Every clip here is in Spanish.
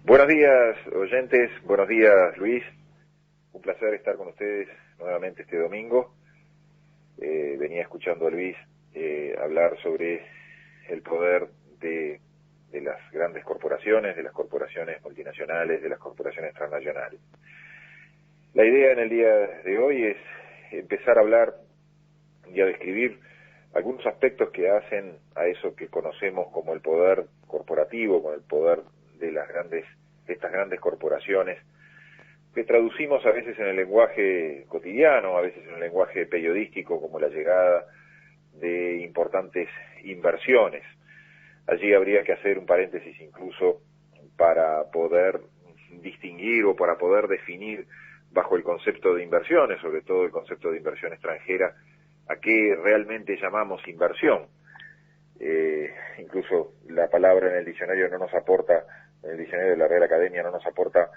Buenos días, oyentes. Buenos días, Luis. Un placer estar con ustedes nuevamente este domingo. Venía escuchando a Luis hablar sobre el poder de las grandes corporaciones, de las corporaciones multinacionales, de las corporaciones transnacionales. La idea en el día de hoy es empezar a hablar y a describir algunos aspectos que hacen a eso que conocemos como el poder corporativo, con el poder de estas grandes corporaciones, que traducimos a veces en el lenguaje cotidiano, a veces en el lenguaje periodístico, como la llegada de importantes inversiones. Allí habría que hacer un paréntesis incluso para poder distinguir o para poder definir bajo el concepto de inversiones, sobre todo el concepto de inversión extranjera, a qué realmente llamamos inversión. Incluso la palabra en el diccionario no nos aporta, en el diccionario de la Real Academia no nos aporta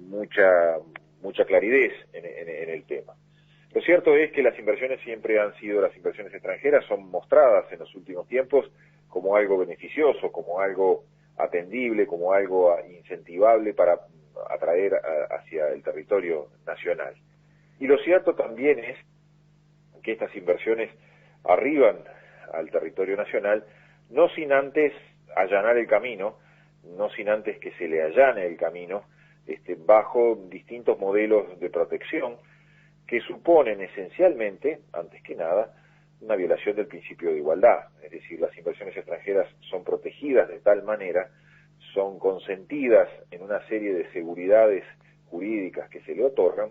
mucha claridad en el tema. Lo cierto es que las inversiones siempre han sido, las inversiones extranjeras son mostradas en los últimos tiempos como algo beneficioso, como algo atendible, como algo incentivable para atraer hacia el territorio nacional. Y lo cierto también es que estas inversiones arriban al territorio nacional no sin antes allanar el camino, no sin antes que se le allane el camino, bajo distintos modelos de protección que suponen esencialmente, antes que nada, una violación del principio de igualdad. Es decir, las inversiones extranjeras son protegidas de tal manera, son consentidas en una serie de seguridades jurídicas que se le otorgan,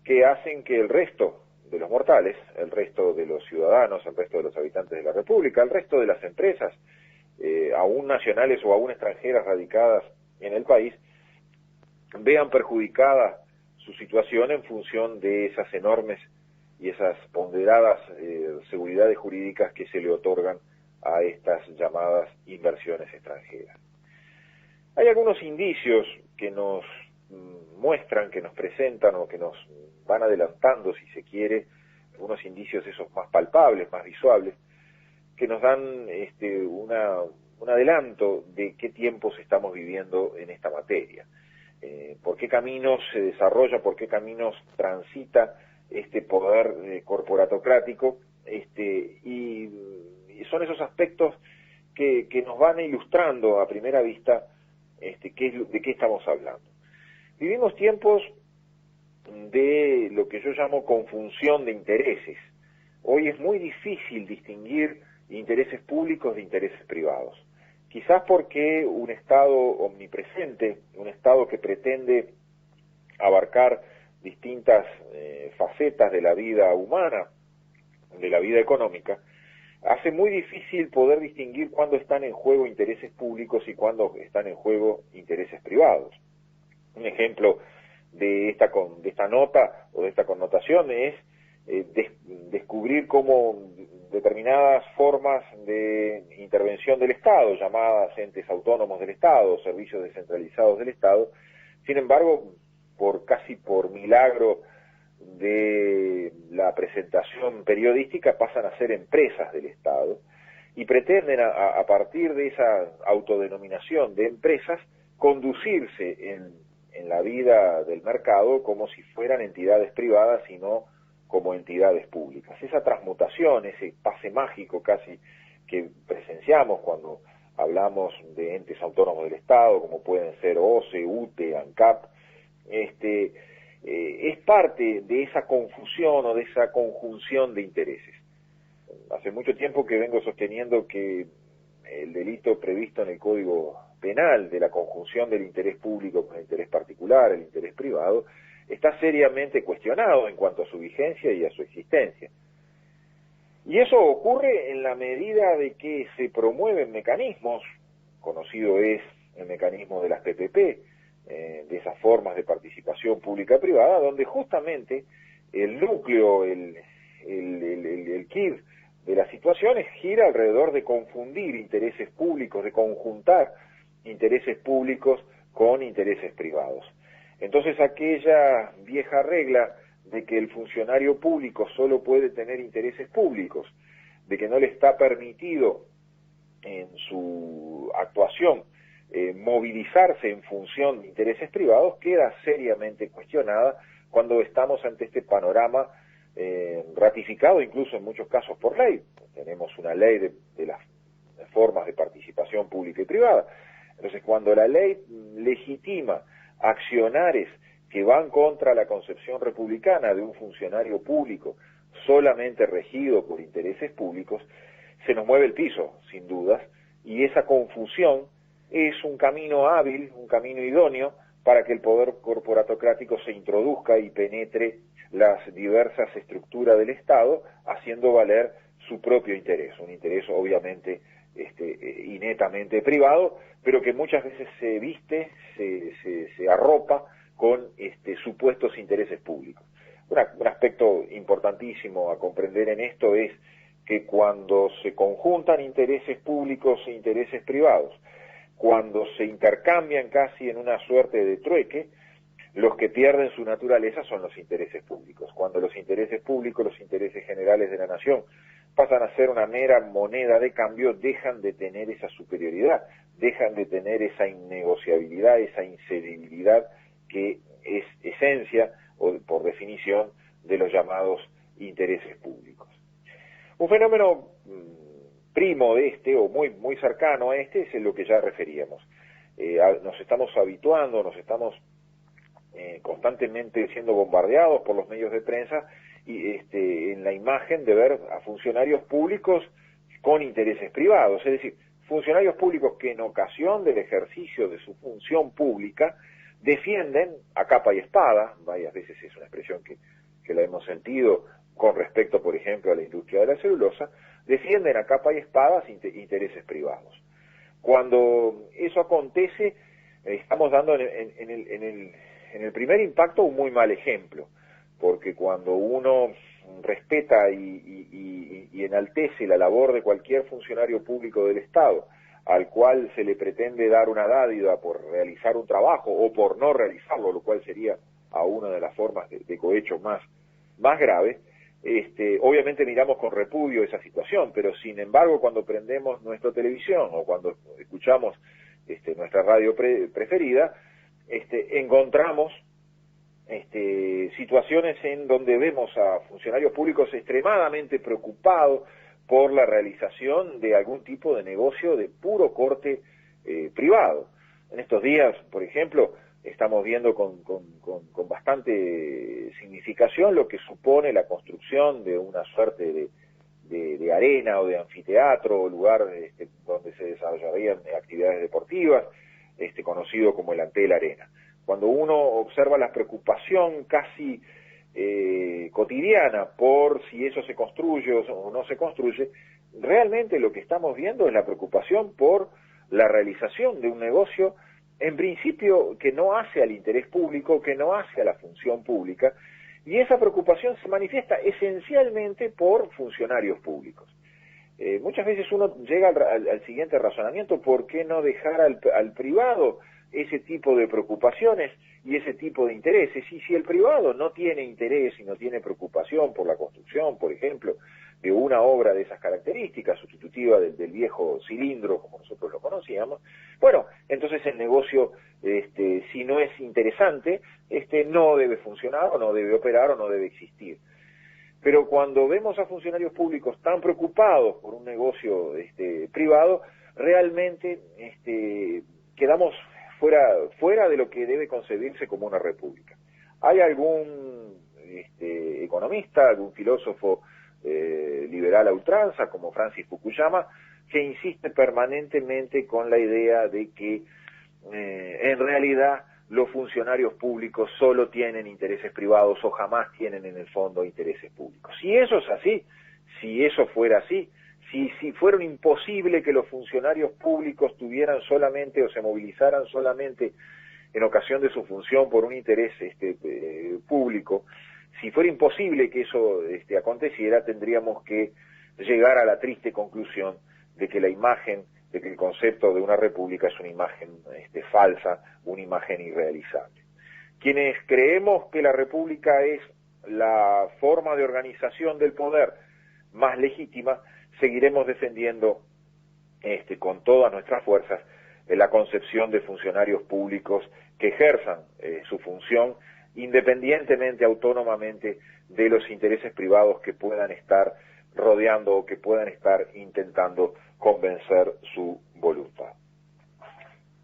que hacen que el resto de los mortales, el resto de los ciudadanos, el resto de los habitantes de la República, el resto de las empresas, aún nacionales o aún extranjeras radicadas en el país, vean perjudicada su situación en función de esas enormes y esas ponderadas seguridades jurídicas que se le otorgan a estas llamadas inversiones extranjeras. Hay algunos indicios que nos muestran, que nos presentan o que nos van adelantando, si se quiere, algunos indicios esos más palpables, más visuales, que nos dan un adelanto de qué tiempos estamos viviendo en esta materia. Por qué caminos se desarrolla, por qué caminos transita este poder corporatocrático, y son esos aspectos que nos van ilustrando a primera vista de qué estamos hablando. Vivimos tiempos de lo que yo llamo confusión de intereses. Hoy es muy difícil distinguir intereses públicos de intereses privados. Quizás porque un Estado omnipresente, un Estado que pretende abarcar distintas facetas de la vida humana, de la vida económica, hace muy difícil poder distinguir cuándo están en juego intereses públicos y cuándo están en juego intereses privados. Un ejemplo de esta nota o de esta connotación es descubrir cómo determinadas formas de intervención del Estado, llamadas entes autónomos del Estado, servicios descentralizados del Estado, sin embargo, casi por milagro de la presentación periodística, pasan a ser empresas del Estado y pretenden a partir de esa autodenominación de empresas conducirse en la vida del mercado como si fueran entidades privadas y no como entidades públicas. Esa transmutación, ese pase mágico casi que presenciamos cuando hablamos de entes autónomos del Estado, como pueden ser OCE, UTE, ANCAP, es parte de esa confusión o de esa conjunción de intereses. Hace mucho tiempo que vengo sosteniendo que el delito previsto en el Código Penal de la conjunción del interés público con el interés particular, el interés privado, está seriamente cuestionado en cuanto a su vigencia y a su existencia. Y eso ocurre en la medida de que se promueven mecanismos, conocido es el mecanismo de las PPP, de esas formas de participación pública-privada, donde justamente el núcleo, el quid de las situaciones gira alrededor de confundir intereses públicos, de conjuntar intereses públicos con intereses privados. Entonces aquella vieja regla de que el funcionario público solo puede tener intereses públicos, de que no le está permitido en su actuación movilizarse en función de intereses privados queda seriamente cuestionada cuando estamos ante este panorama ratificado incluso en muchos casos por ley. Tenemos una ley de las formas de participación pública y privada. Entonces, cuando la ley legitima accionares que van contra la concepción republicana de un funcionario público solamente regido por intereses públicos, se nos mueve el piso, sin dudas, y esa confusión es un camino hábil, un camino idóneo para que el poder corporatocrático se introduzca y penetre las diversas estructuras del Estado, haciendo valer su propio interés, un interés obviamente y netamente privado, pero que muchas veces se viste, se arropa con supuestos intereses públicos. Un aspecto importantísimo a comprender en esto es que cuando se conjuntan intereses públicos e intereses privados, cuando se intercambian casi en una suerte de trueque, los que pierden su naturaleza son los intereses públicos. Cuando los intereses públicos, los intereses generales de la nación, pasan a ser una mera moneda de cambio, dejan de tener esa superioridad, dejan de tener esa innegociabilidad, esa incedibilidad que es esencia, o por definición, de los llamados intereses públicos. Un fenómeno primo de o muy cercano a es lo que ya referíamos. Nos estamos habituando, nos estamos constantemente siendo bombardeados por los medios de prensa y en la imagen de ver a funcionarios públicos con intereses privados, es decir, funcionarios públicos que en ocasión del ejercicio de su función pública defienden a capa y espada, varias veces es una expresión que la hemos sentido con respecto, por ejemplo, a la industria de la celulosa, defienden a capa y espada intereses privados. Cuando eso acontece, estamos dando en el primer impacto un muy mal ejemplo, porque cuando uno respeta y enaltece la labor de cualquier funcionario público del Estado, al cual se le pretende dar una dádiva por realizar un trabajo o por no realizarlo, lo cual sería a una de las formas de cohecho más graves, obviamente miramos con repudio esa situación, pero sin embargo cuando prendemos nuestra televisión o cuando escuchamos nuestra radio preferida, encontramos situaciones en donde vemos a funcionarios públicos extremadamente preocupados por la realización de algún tipo de negocio de puro corte privado. En estos días, por ejemplo, estamos viendo con bastante significación lo que supone la construcción de una suerte de arena o de anfiteatro o lugar donde se desarrollarían actividades deportivas, conocido como el Antel Arena. Cuando uno observa la preocupación casi cotidiana por si eso se construye o no se construye, realmente lo que estamos viendo es la preocupación por la realización de un negocio en principio que no hace al interés público, que no hace a la función pública, y esa preocupación se manifiesta esencialmente por funcionarios públicos. Muchas veces uno llega al siguiente razonamiento: ¿por qué no dejar al privado ese tipo de preocupaciones y ese tipo de intereses? Y si el privado no tiene interés y no tiene preocupación por la construcción, por ejemplo, de una obra de esas características, sustitutiva del viejo cilindro, como nosotros lo conocíamos, bueno, entonces el negocio, si no es interesante, no debe funcionar, o no debe operar, o no debe existir. Pero cuando vemos a funcionarios públicos tan preocupados por un negocio privado, realmente quedamos fuera de lo que debe concebirse como una república. Hay algún economista, algún filósofo liberal a ultranza, como Francis Fukuyama, que insiste permanentemente con la idea de que en realidad los funcionarios públicos solo tienen intereses privados o jamás tienen en el fondo intereses públicos. Si eso es así, si eso fuera así, si fuera imposible que los funcionarios públicos tuvieran solamente o se movilizaran solamente en ocasión de su función por un interés público, si fuera imposible que eso aconteciera, tendríamos que llegar a la triste conclusión de que la imagen, de que el concepto de una república es una imagen falsa, una imagen irrealizable. Quienes creemos que la república es la forma de organización del poder más legítima, seguiremos defendiendo con todas nuestras fuerzas la concepción de funcionarios públicos que ejerzan su función independientemente, autónomamente de los intereses privados que puedan estar rodeando o que puedan estar intentando convencer su voluntad.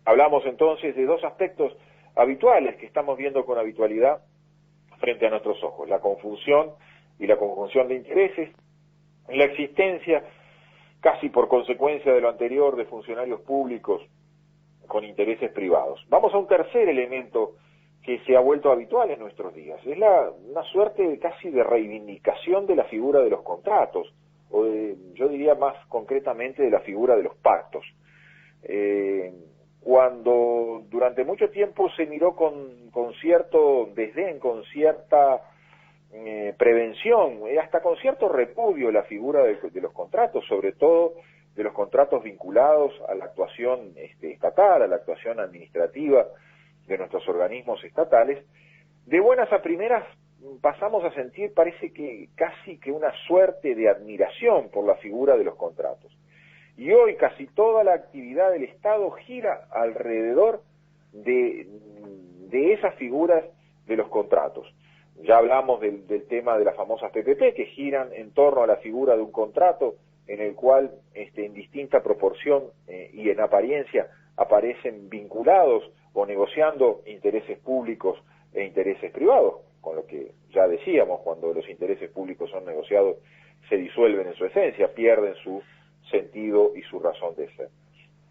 Hablamos entonces de dos aspectos habituales que estamos viendo con habitualidad frente a nuestros ojos: la confusión y la conjunción de intereses, la existencia, casi por consecuencia de lo anterior, de funcionarios públicos con intereses privados. Vamos a un tercer elemento que se ha vuelto habitual en nuestros días. Es una suerte casi de reivindicación de la figura de los contratos, o yo diría más concretamente de la figura de los pactos. Cuando durante mucho tiempo se miró con cierto desdén, con cierta prevención, hasta con cierto repudio la figura de los contratos, sobre todo de los contratos vinculados a la actuación estatal, a la actuación administrativa de nuestros organismos estatales, de buenas a primeras pasamos a sentir, parece que casi que una suerte de admiración por la figura de los contratos. Y hoy casi toda la actividad del Estado gira alrededor de esas figuras de los contratos. Ya hablamos del tema de las famosas PPP, que giran en torno a la figura de un contrato en el cual en distinta proporción y en apariencia aparecen vinculados o negociando intereses públicos e intereses privados, con lo que ya decíamos, cuando los intereses públicos son negociados se disuelven en su esencia, pierden su sentido y su razón de ser.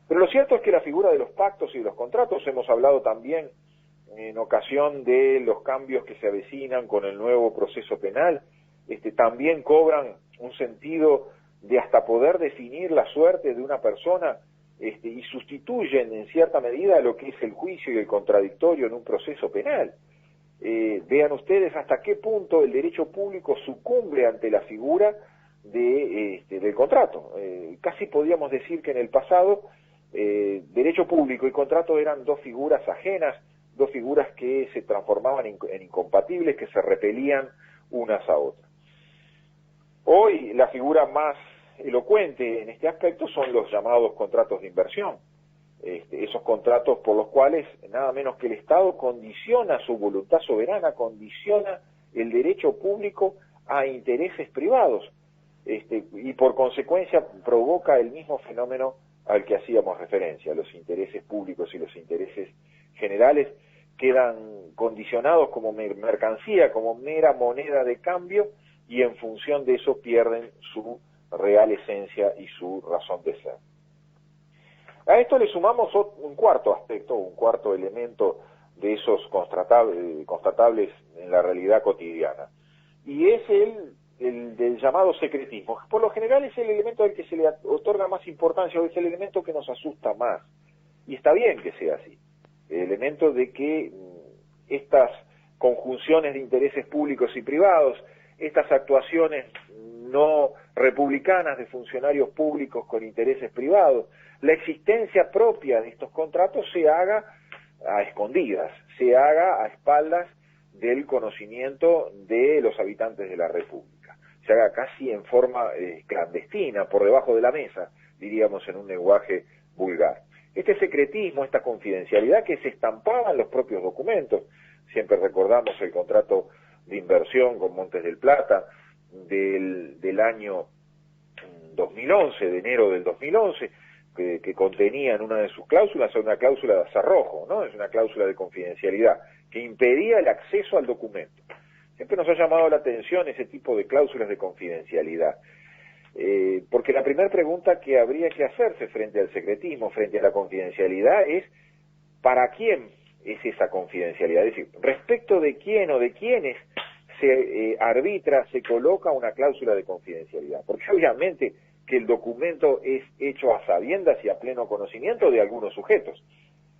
Pero lo cierto es que la figura de los pactos y de los contratos, hemos hablado también en ocasión de los cambios que se avecinan con el nuevo proceso penal, también cobran un sentido de hasta poder definir la suerte de una persona y sustituyen en cierta medida lo que es el juicio y el contradictorio en un proceso penal. Vean ustedes hasta qué punto el derecho público sucumbe ante la figura del contrato. Casi podríamos decir que en el pasado derecho público y contrato eran dos figuras ajenas, dos figuras que se transformaban en incompatibles, que se repelían unas a otras. Hoy la figura más elocuente en este aspecto son los llamados contratos de inversión. Esos contratos por los cuales nada menos que el Estado condiciona su voluntad soberana, condiciona el derecho público a intereses privados, y por consecuencia provoca el mismo fenómeno al que hacíamos referencia. Los intereses públicos y los intereses generales quedan condicionados como mercancía, como mera moneda de cambio, y en función de eso pierden su real esencia y su razón de ser. A esto le sumamos un cuarto aspecto, un cuarto elemento de esos constatables en la realidad cotidiana, y es el del llamado secretismo. Por lo general es el elemento al que se le otorga más importancia, o es el elemento que nos asusta más, y está bien que sea así, el elemento de que estas conjunciones de intereses públicos y privados, estas actuaciones no republicanas de funcionarios públicos con intereses privados, la existencia propia de estos contratos se haga a escondidas, se haga a espaldas del conocimiento de los habitantes de la República, se haga casi en forma clandestina, por debajo de la mesa, diríamos en un lenguaje vulgar. Este secretismo, esta confidencialidad que se estampaba en los propios documentos, siempre recordamos el contrato de inversión con Montes del Plata del año 2011, de enero del 2011, que contenía en una de sus cláusulas una cláusula de cerrojo, ¿no? Es una cláusula de confidencialidad que impedía el acceso al documento. Siempre nos ha llamado la atención ese tipo de cláusulas de confidencialidad, porque la primera pregunta que habría que hacerse frente al secretismo, frente a la confidencialidad, es ¿para quién es esa confidencialidad? Es decir, respecto de quién o de quiénes se arbitra, se coloca una cláusula de confidencialidad, porque obviamente que el documento es hecho a sabiendas y a pleno conocimiento de algunos sujetos.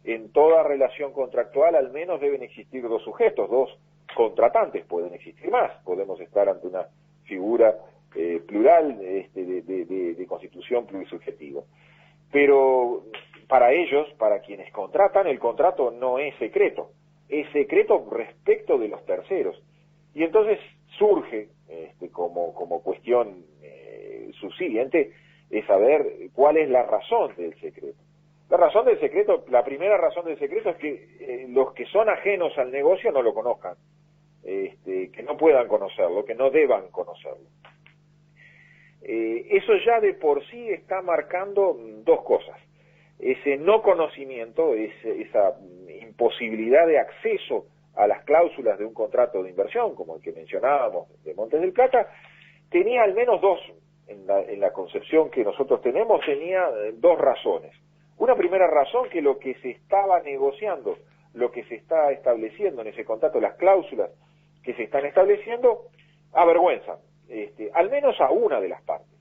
En toda relación contractual al menos deben existir dos sujetos, dos contratantes, pueden existir más, podemos estar ante una figura plural de constitución plurisubjetiva. Pero para ellos, para quienes contratan, el contrato no es secreto respecto de los terceros. Y entonces surge como cuestión subsiguiente es saber cuál es la razón del secreto. La razón del secreto, la primera razón del secreto es que los que son ajenos al negocio no lo conozcan, que no puedan conocerlo, que no deban conocerlo. Eso ya de por sí está marcando dos cosas. Ese no conocimiento, esa imposibilidad de acceso a las cláusulas de un contrato de inversión, como el que mencionábamos de Montes del Plata, tenía al menos dos, en la concepción que nosotros tenemos, tenía dos razones. Una primera razón, que lo que se estaba negociando, lo que se está estableciendo en ese contrato, las cláusulas que se están estableciendo, avergüenzan, al menos a una de las partes.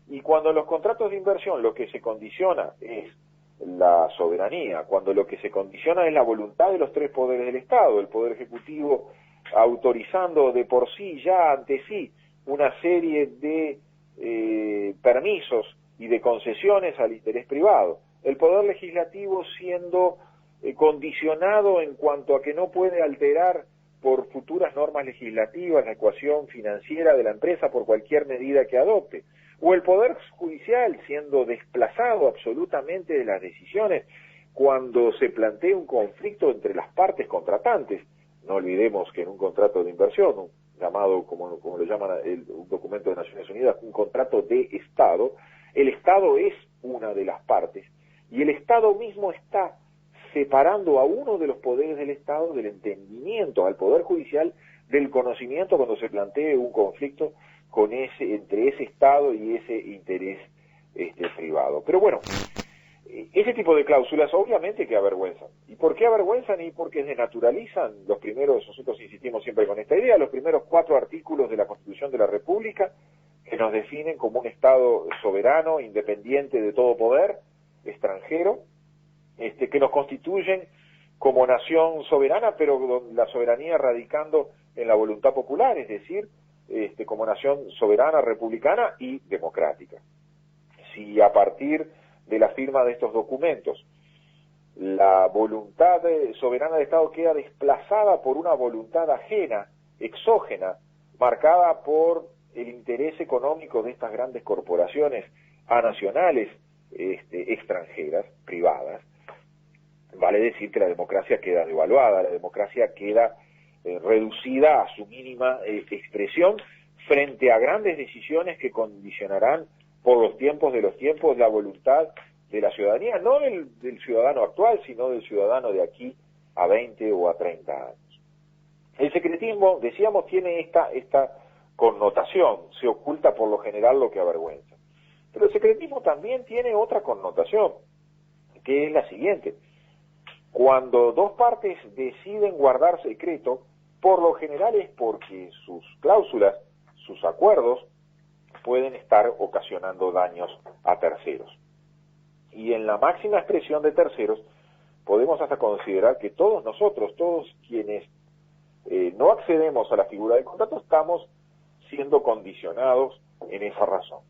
Y cuando en los contratos de inversión lo que se condiciona es la soberanía, cuando lo que se condiciona es la voluntad de los tres poderes del Estado, el Poder Ejecutivo autorizando de por sí, ya ante sí, una serie de permisos y de concesiones al interés privado, el Poder Legislativo siendo condicionado en cuanto a que no puede alterar por futuras normas legislativas la ecuación financiera de la empresa por cualquier medida que adopte, o el Poder Judicial siendo desplazado absolutamente de las decisiones cuando se plantea un conflicto entre las partes contratantes. No olvidemos que en un contrato de inversión, llamado, como lo llaman un documento de Naciones Unidas, un contrato de Estado, el Estado es una de las partes, y el Estado mismo está separando a uno de los poderes del Estado del entendimiento, al Poder Judicial, del conocimiento cuando se plantee un conflicto entre ese Estado y ese interés privado. Pero bueno, ese tipo de cláusulas obviamente que avergüenzan. ¿Y por qué avergüenzan? Y porque desnaturalizan los primeros, nosotros insistimos siempre con esta idea, los primeros 4 artículos de la Constitución de la República, que nos definen como un Estado soberano, independiente de todo poder extranjero, que nos constituyen como nación soberana, pero la soberanía radicando en la voluntad popular, es decir, como nación soberana, republicana y democrática. Si a partir de la firma de estos documentos la voluntad soberana del Estado queda desplazada por una voluntad ajena, exógena, marcada por el interés económico de estas grandes corporaciones anacionales, extranjeras, privadas, vale decir que la democracia queda devaluada, la democracia queda reducida a su mínima expresión frente a grandes decisiones que condicionarán por los tiempos de los tiempos la voluntad de la ciudadanía, no del ciudadano actual, sino del ciudadano de aquí a 20 o a 30 años. El secretismo, decíamos, tiene esta connotación, se oculta por lo general lo que avergüenza. Pero el secretismo también tiene otra connotación, que es la siguiente. Cuando dos partes deciden guardar secreto, por lo general es porque sus cláusulas, sus acuerdos, pueden estar ocasionando daños a terceros. Y en la máxima expresión de terceros, podemos hasta considerar que todos nosotros, todos quienes no accedemos a la figura del contrato, estamos siendo condicionados en esa razón.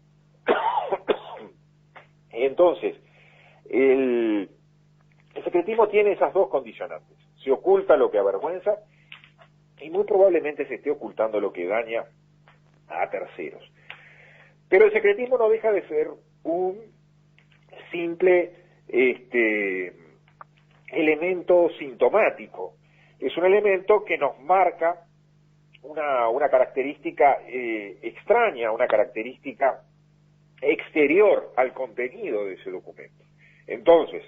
Entonces, el secretismo tiene esas dos condicionantes. Se oculta lo que avergüenza y muy probablemente se esté ocultando lo que daña a terceros. Pero el secretismo no deja de ser un simple elemento sintomático. Es un elemento que nos marca una característica extraña, una característica exterior al contenido de ese documento. Entonces,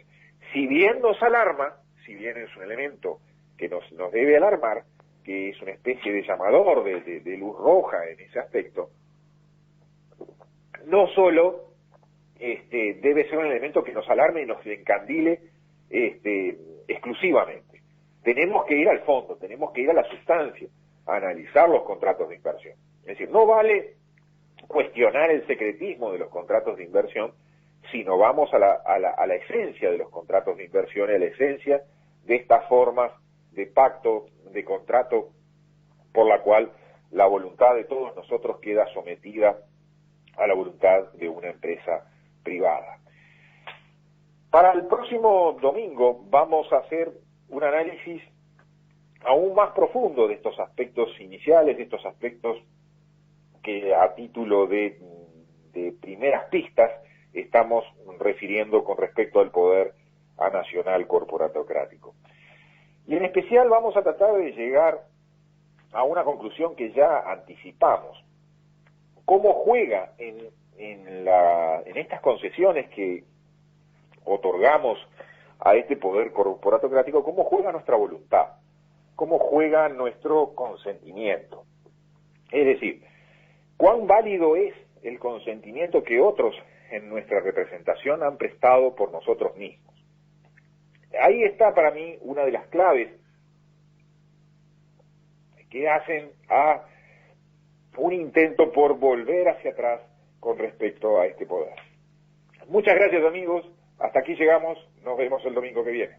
si bien nos alarma, si bien es un elemento que nos debe alarmar, que es una especie de llamador de luz roja en ese aspecto, no solo debe ser un elemento que nos alarme y nos encandile exclusivamente. Tenemos que ir al fondo, tenemos que ir a la sustancia, a analizar los contratos de inversión. Es decir, no vale cuestionar el secretismo de los contratos de inversión, sino vamos a la esencia de los contratos de inversión, a la esencia de estas formas de pacto, de contrato, por la cual la voluntad de todos nosotros queda sometida a la voluntad de una empresa privada. Para el próximo domingo vamos a hacer un análisis aún más profundo de estos aspectos iniciales, de estos aspectos que a título de primeras pistas estamos refiriendo con respecto al poder nacional corporatocrático. Y en especial vamos a tratar de llegar a una conclusión que ya anticipamos. ¿Cómo juega en estas concesiones que otorgamos a este poder corporatocrático, cómo juega nuestra voluntad? ¿Cómo juega nuestro consentimiento? Es decir, ¿cuán válido es el consentimiento que otros en nuestra representación han prestado por nosotros mismos? Ahí está para mí una de las claves que hacen a un intento por volver hacia atrás con respecto a este poder. Muchas gracias, amigos. Hasta aquí llegamos. Nos vemos el domingo que viene.